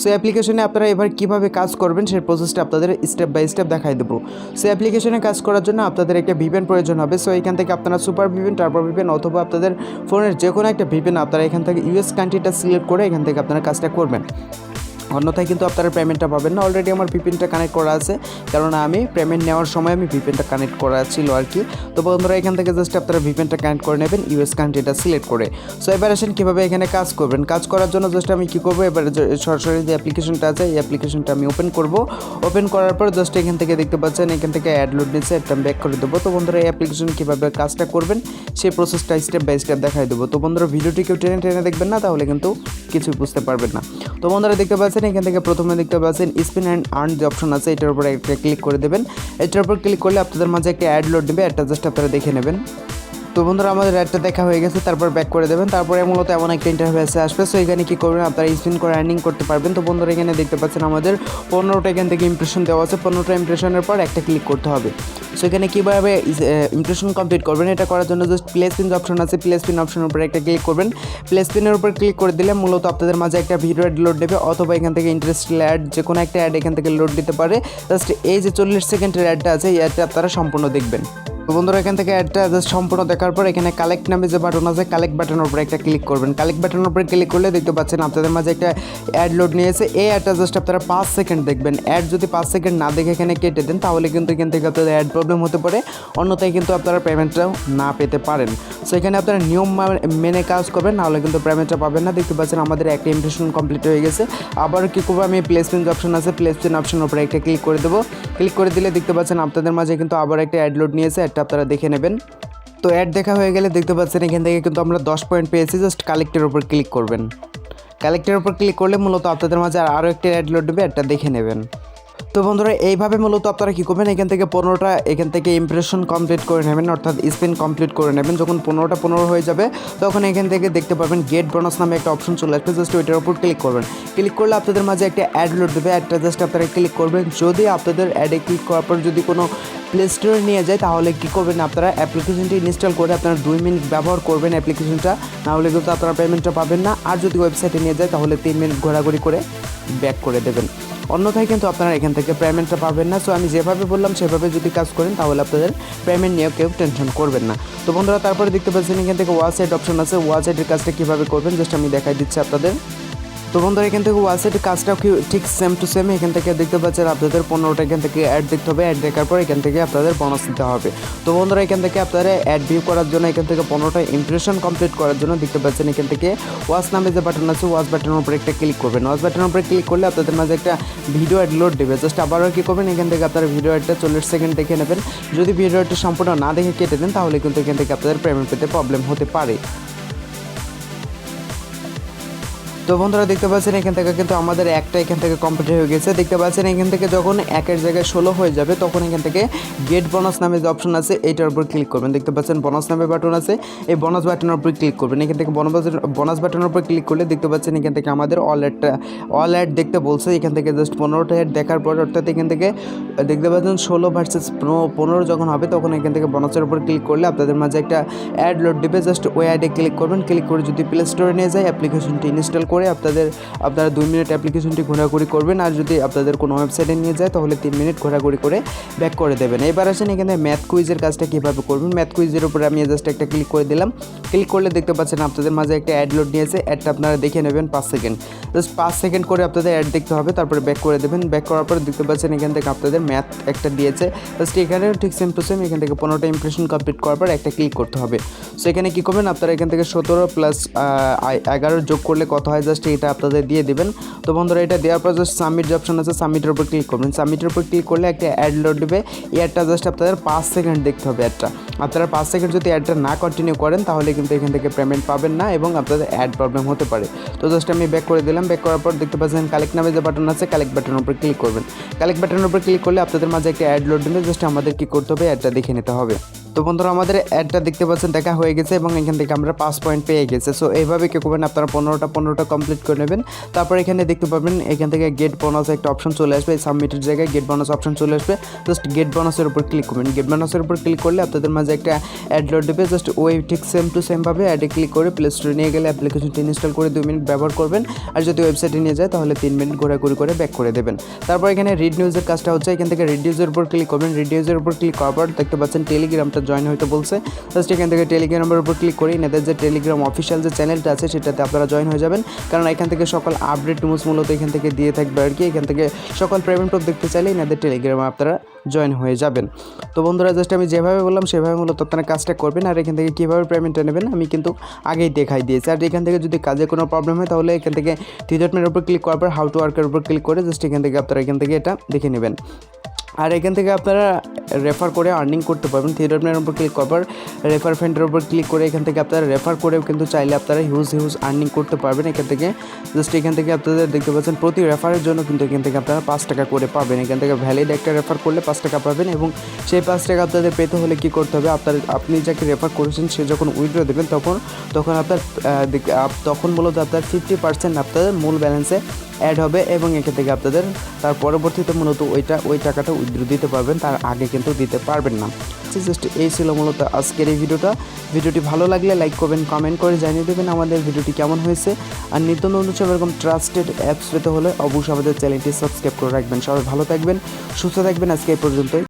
So অ্যাপ্লিকেশনে আপনারা এবার কীভাবে কাজ করবেন সেই প্রসেসটা আপনাদের স্টেপ বাই স্টেপ দেখাই দেবো। সো অ্যাপ্লিকেশনে কাজ করার জন্য আপনাদের একটা ভিপিএন প্রয়োজন হবে। সো এখান থেকে আপনারা সুপার ভিপিএন, টার্বো ভিপিএন অথবা আপনাদের ফোনের যে কোনো একটা ভিপিএন আপনারা এখান থেকে ইউএস কান্ট্রিটা সিলেক্ট করে এখান থেকে আপনারা কাজটা করবেন, অন্যথায় কিন্তু আপনারা পেমেন্টটা পাবেন না। অলরেডি আমার ভিপিএনটা কানেক্ট করা আছে, কারণ আমি পেমেন্ট নেওয়ার সময় আমি ভিপিএনটা কানেক্ট করা ছিল আর কি। তো বন্ধুরা এখান থেকে জাস্ট আপনারা ভিপিএনটা কানেক্ট করে নেবেন ইউএস কান্ট্রিটা সিলেক্ট করে। সো এবার আসেন কীভাবে এখানে কাজ করবেন। কাজ করার জন্য জাস্ট আমি কী করবো, এবার সরাসরি যে অ্যাপ্লিকেশনটা আছে এই অ্যাপ্লিকেশনটা আমি ওপেন করব। ওপেন করার পর জাস্ট এখান থেকে দেখতে পাচ্ছেন এখান থেকে অ্যাড লোড নিচ্ছে, একটা ব্যাক করে দেবো। তো বন্ধুরা এই অ্যাপ্লিকেশন কীভাবে কাজটা করবেন সেই প্রসেসটা স্টেপ বাই স্টেপ দেখাই দেবো। তো বন্ধুরা ভিডিওটি কেউ টেনে টেনে দেখবেন না, তাহলে কিন্তু কিছুই বুঝতে পারবেন না। তো বন্ধুরা দেখতে পাচ্ছেন এখান থেকে প্রথমে দেখতে পাচ্ছেন স্পিন অ্যান্ড আর্ন যে অপশন আছে, এটার উপর একটা ক্লিক করে দেবেন। এটার উপর ক্লিক করলে আপনাদের মাঝে একটা অ্যাড লোড নেবে, একটা জাস্ট আপনারা দেখে নেবেন। তো বন্ধুরা আমাদের অ্যাডটা দেখা হয়ে গেছে, তারপর ব্যাক করে দেবেন। তারপরে মূলত এমন একটা ইন্টারফেসে আসবে। সো এখানে কী করবেন, আপনারা স্পিন করে আর্নিং করতে পারবেন। তো বন্ধুরা এখানে দেখতে পাচ্ছেন আমাদের 15টা এখান থেকে ইমপ্রেশন দেওয়া আছে। 15টা ইমপ্রেশনের পর একটা ক্লিক করতে হবে। সো এখানে কীভাবে ইমপ্রেশন কমপ্লিট করবেন, এটা করার জন্য জাস্ট প্লে স্পিন অপশন আছে, প্লে স্পিন অপশনের উপর একটা ক্লিক করবেন। প্লে স্পিনের উপর ক্লিক করে দিলে মূলত আপনাদের মাঝে একটা ভিডিও অ্যাড লোড দেবে, অথবা এখান থেকে ইন্টারেস্টেড অ্যাড যে কোনো একটা অ্যাড এখান থেকে লোড দিতে পারে। জাস্ট এই যে 40 সেকেন্ডের অ্যাডটা আছে এই অ্যাডটা আপনারা সম্পূর্ণ দেখবেন। তো বন্ধুরা এখান থেকে অ্যাডটা জাস্ট সম্পূর্ণ দেখার পর এখানে কালেক্ট নামে যে বাটন আছে, কালেক্ট বাটনের উপরে একটা ক্লিক করবেন। কালেক্ট বাটনের উপরে ক্লিক করলে দেখতে পাচ্ছেন আপনাদের মাঝে একটা অ্যাড লোড নিয়েছে। এই অ্যাডটা জাস্ট আপনারা 5 সেকেন্ড দেখবেন। অ্যাড যদি 5 সেকেন্ড না দেখে এখানে কেটে দেন, তাহলে কিন্তু এখান থেকে আপনাদের অ্যাড প্রবলেম হতে পারে, অন্যথায় কিন্তু আপনারা পেমেন্টটাও না পেতে পারেন। সো এখানে আপনারা নিয়ম মেনে কাজ করবেন, নাহলে কিন্তু পেমেন্টটা পাবেন না। দেখতে পাচ্ছেন আমাদের একটা ইমপ্রেশন কমপ্লিট হয়ে গেছে। আবার কী করবো, আমি প্লেসমেন্ট অপশন আছে, প্লেসমেন্ট অপশনের উপরে একটা ক্লিক করে দেবো। ক্লিক করে দিলে দেখতে পাচ্ছেন আপনাদের মাঝে কিন্তু আবার একটা অ্যাড লোড নিয়েছে, একটা আপনারা দেখে নেবেন। তো অ্যাড দেখা হয়ে গেলে দেখতে পাচ্ছেন এখান থেকে কিন্তু আমরা 10 পয়েন্ট পেয়েছি। জাস্ট কালেক্টের উপর ক্লিক করবেন। কালেক্টের উপর ক্লিক করলে মূলত আপনাদের মাঝে আরও একটা অ্যাড লোড দেবে, একটা দেখে নেবেন। তো বন্ধুরা এইভাবে মূলত আপনারা কী করবেন, এখান থেকে 15টা এখান থেকে ইমপ্রেশন কমপ্লিট করে নেবেন, অর্থাৎ স্পিন কমপ্লিট করে নেবেন। যখন 15টা 15 হয়ে যাবে তখন এখান থেকে দেখতে পাবেন গেট বোনাস নামে একটা অপশন চলে আসবে। জাস্ট ওইটার উপর ক্লিক করবেন। ক্লিক করলে আপনাদের মাঝে একটা অ্যাড লোড দেবে, একটা জাস্ট আপনারা ক্লিক করবেন। যদি আপনাদের অ্যাডে ক্লিক করার পর যদি কোনো প্লে স্টোরে নিয়ে যায়, তাহলে কী করবেন, আপনারা অ্যাপ্লিকেশনটি ইনস্টল করে আপনারা 2 মিনিট ব্যবহার করবেন অ্যাপ্লিকেশনটা, নাহলে কিন্তু আপনারা পেমেন্টটা পাবেন না। আর যদি ওয়েবসাইটে নিয়ে যায় তাহলে 3 মিনিট ঘোরাঘুরি করে ব্যাক করে দেবেন, অন্যথায় কিন্তু আপনারা এখান থেকে পেমেন্টটা পাবেন না। সো আমি যেভাবে বললাম সেভাবে যদি কাজ করেন তাহলে আপনাদের পেমেন্ট নিয়েও কেউ টেনশন করবেন না। তো বন্ধুরা তারপরে দেখতে পাচ্ছেন এখান থেকে ওয়াচসাইট অপশন আছে, ওয়াচসাইটের কাজটা কীভাবে করবেন জাস্ট আমি দেখাই দিচ্ছি আপনাদের। তো বন্ধুরা এখান থেকে ওয়াচসাইটের কাজটাও ঠিক সেম টু সেম। এখান থেকে দেখতে পাচ্ছেন আপনাদের 15টা এখান থেকে অ্যাড দেখতে হবে। অ্যাড দেখার পর এখান থেকে আপনাদের বোনাস দিতে হবে। তো বন্ধুরা এখান থেকে আপনারা অ্যাড ভিউ করার জন্য এখান থেকে 15টা ইমপ্রেশন কমপ্লিট করার জন্য দেখতে পাচ্ছেন এখান থেকে ওয়াচ নামে যে বাটন আছে, ওয়াচ বাটনের উপরে একটা ক্লিক করবেন। ওয়াচ বাটনের উপরে ক্লিক করলে আপনাদের মাঝে একটা ভিডিও অ্যাড লোড দেবে। জাস্ট আবারও কী করবেন, এখান থেকে আপনারা ভিডিও অ্যাডটা 40 সেকেন্ড দেখে নেবেন। যদি ভিডিও অ্যাডটা সম্পূর্ণ না দেখে কেটে দেন, তাহলে কিন্তু এখান থেকে আপনাদের পেমেন্ট পেতে প্রবলেম হতে পারে। তো বন্ধুরা দেখতে পাচ্ছেন এখান থেকে কিন্তু আমাদের একটা এখান থেকে কমপ্লিট হয়ে গেছে। দেখতে পাচ্ছেন এখান থেকে যখন 1-এর জায়গায় 16 হয়ে যাবে তখন এখান থেকে গেট বোনাস নামে যে অপশন আছে এইটার উপর ক্লিক করবেন। দেখতে পাচ্ছেন বোনাস নামে বাটন আছে, এই বোনাস বাটনের উপর ক্লিক করবেন। এখান থেকে বোনাস বাটনের উপর ক্লিক করলে দেখতে পাচ্ছেন এখান থেকে আমাদের অল অ্যাড দেখতে বলছে। এখান থেকে জাস্ট 15টা অ্যাড দেখার পর, অর্থাৎ এখান থেকে দেখতে পাচ্ছেন 16 ভার্সেস 15 যখন হবে তখন এখান থেকে বোনাসের উপর ক্লিক করলে আপনাদের মাঝে একটা অ্যাড লোড দেবে। জাস্ট ওই অ্যাডে ক্লিক করবেন। ক্লিক করে যদি প্লে স্টোরে নিয়ে যায় অ্যাপ্লিকেশনটি ইনস্টল করে আপনারা 2 মিনিট অ্যাপ্লিকেশনটি ঘোরাঘুরি করবেন। আর যদি আপনাদের কোনো ওয়েবসাইটে নিয়ে যায় তাহলে 3 মিনিট ঘোরাঘুরি করে ব্যাক করে দেবেন। এবার আসেন এখানে ম্যাথ কুইজের কাজটা কীভাবে করবেন। ম্যাথ কুইজের উপরে আমি জাস্ট একটা ক্লিক করে দিলাম। ক্লিক করলে দেখতে পাচ্ছেন আপনাদের মাঝে একটা অ্যাড লোড নিয়েছে। অ্যাডটা আপনারা দেখে নেবেন 5 সেকেন্ড। জাস্ট 5 সেকেন্ড করে আপনাদের অ্যাড দেখতে হবে, তারপরে ব্যাক করে দেবেন। ব্যাক করার পর দেখতে পাচ্ছেন এখান থেকে আপনাদের ম্যাথ একটা দিয়েছে। জাস্ট এখানেও ঠিক সেম টু সেম এখান থেকে 15টা ইমপ্রেশন কমপ্লিট করার পর একটা ক্লিক করতে হবে। সো এখানে কী করবেন, আপনারা এখান থেকে 17 প্লাস 11 যোগ করলে কত হয় জাস্ট এটা আপনাদের দিয়ে দেবেন। তো বন্ধুরা এটা দেওয়ার পর জাস্ট সাবমিট যে অপশন আছে সাবমিটের উপর ক্লিক করবেন। সাবমিটের উপর ক্লিক করলে একটা অ্যাড লোড দেবে। এই অ্যাডটা জাস্ট আপনাদের 5 সেকেন্ড দেখতে হবে। অ্যাডটা আপনারা 5 সেকেন্ড যদি অ্যাডটা না কন্টিনিউ করেন তাহলে কিন্তু এখান থেকে পেমেন্ট পাবেন না এবং আপনাদের অ্যাড প্রবলেম হতে পারে। তো জাস্ট আমি ব্যাক করে দিলাম। ব্যাক করার পর দেখতে পাচ্ছেন কালেক্ট নামে যে বাটন আছে, কালেক্ট বাটনের উপর ক্লিক করবেন। কালেক্ট বাটনের উপর ক্লিক করলে আপনাদের মাঝে একটা অ্যাড লোড দেবে। জাস্ট আমাদের কী করতে হবে, অ্যাডটা দেখে নিতে হবে। তো তো বন্ধুরা আমাদের অ্যাডটা দেখতে পাচ্ছেন দেখা হয়ে গেছে এবং এখান থেকে আমরা 5 পয়েন্ট পেয়ে গেছে। সো এইভাবে কী করবেন, আপনারা 15টা কমপ্লিট করে নেবেন। তারপর এখানে দেখতে পাবেন এখান থেকে গেট বোনাস একটা অপশন চলে আসবে, এই সাবমিটের জায়গায় গেট বোনাস অপশন চলে আসবে। জাস্ট গেট বোনাসের উপর ক্লিক করবেন। গেট বোনাসের উপর ক্লিক করলে আপনাদের মাঝে একটা অ্যাড লোড দেবে। জাস্ট ওই ঠিক সেম টু সেমভাবে অ্যাডে ক্লিক করে প্লে স্টোরে নিয়ে গেলে অ্যাপ্লিকেশনটি ইনস্টল করে 2 মিনিট ব্যবহার করবেন। আর যদি ওয়েবসাইটে নিয়ে যায় তাহলে 3 মিনিট ঘোরাঘুরি করে ব্যাক করে দেবেন। তারপর এখানে রিড নিউজের কাজটা হচ্ছে, এখান থেকে রিড নিউজের উপর ক্লিক করবেন। রিড নিউজের উপর ক্লিক করার পর দেখতে পাচ্ছেন টেলিগ্রামটা জয়েন হইতে বলছে। জাস্ট এখান থেকে টেলিগ্রামের উপর ক্লিক করে এনাদের যে টেলিগ্রাম অফিসিয়াল যে চ্যানেলটা আছে সেটাতে আপনারা জয়েন হয়ে যাবেন, কারণ এখান থেকে সকল আপডেট নিউজ মূলত এখান থেকে দিয়ে থাকবে আর কি। এখান থেকে সকল পেমেন্ট প্রুফ দেখতে চাইলে এনাদের টেলিগ্রামে আপনারা জয়েন হয়ে যাবেন। তো বন্ধুরা জাস্ট আমি যেভাবে বললাম সেভাবে মূলত আপনারা কাজটা করবেন। আর এখান থেকে কীভাবে পেমেন্টটা নেবেন আমি কিন্তু আগেই দেখাই দিয়েছি। আর এখান থেকে যদি কাজে কোনো প্রবলেম হয় তাহলে এখান থেকে থ্রি ডট মেনুর উপর ক্লিক করার পর হাউ টু ওয়ার্কের উপর ক্লিক করে জাস্ট এখান থেকে আপনারা এখান থেকে এটা দেখে নেবেন। আর এখান থেকে আপনারা রেফার করে আর্নিং করতে পারবেন। থ্রি ডট মেনুর উপর ক্লিক করার পর রেফার ফ্রেন্ডের উপর ক্লিক করে এখান থেকে আপনারা রেফার করেও কিন্তু চাইলে আপনারা হিউজ আর্নিং করতে পারবেন এখান থেকে। জাস্ট এখান থেকে আপনাদের দেখতে পাচ্ছেন প্রতি রেফারের জন্য কিন্তু এখান থেকে আপনারা 5 টাকা করে পাবেন। এখান থেকে ভ্যালিড একটা রেফার করলে 5 টাকা পাবেন এবং সেই 5 টাকা আপনাদের পেতে হলে কী করতে হবে, আপনি যাকে রেফার করেছেন সে যখন উইথড্র দেবেন তখন আপনার তখন মূলত আপনার 50% আপনাদের মূল ব্যালেন্সে অ্যাড হবে এবং এখান থেকে আপনাদের তার পরবর্তীতে মূলত ওই টাকাটা উইথড্র দিতে পারবেন, তার আগে কিন্তু দিতে পারবেন না। জাস্ট এই ছিল মূলত আজকের এই ভিডিওটি ভালো লাগলে লাইক করবেন, কমেন্ট করে জানিয়ে দেবেন আমাদের ভিডিওটি কেমন হয়েছে। আর নিত্য নতুন সব এরকম ট্রাস্টেড অ্যাপস পেতে হলে অবশ্যই আমাদের চ্যানেলটি সাবস্ক্রাইব করে রাখবেন। সবাই ভালো থাকবেন, সুস্থ থাকবেন। আজকে এই পর্যন্তই।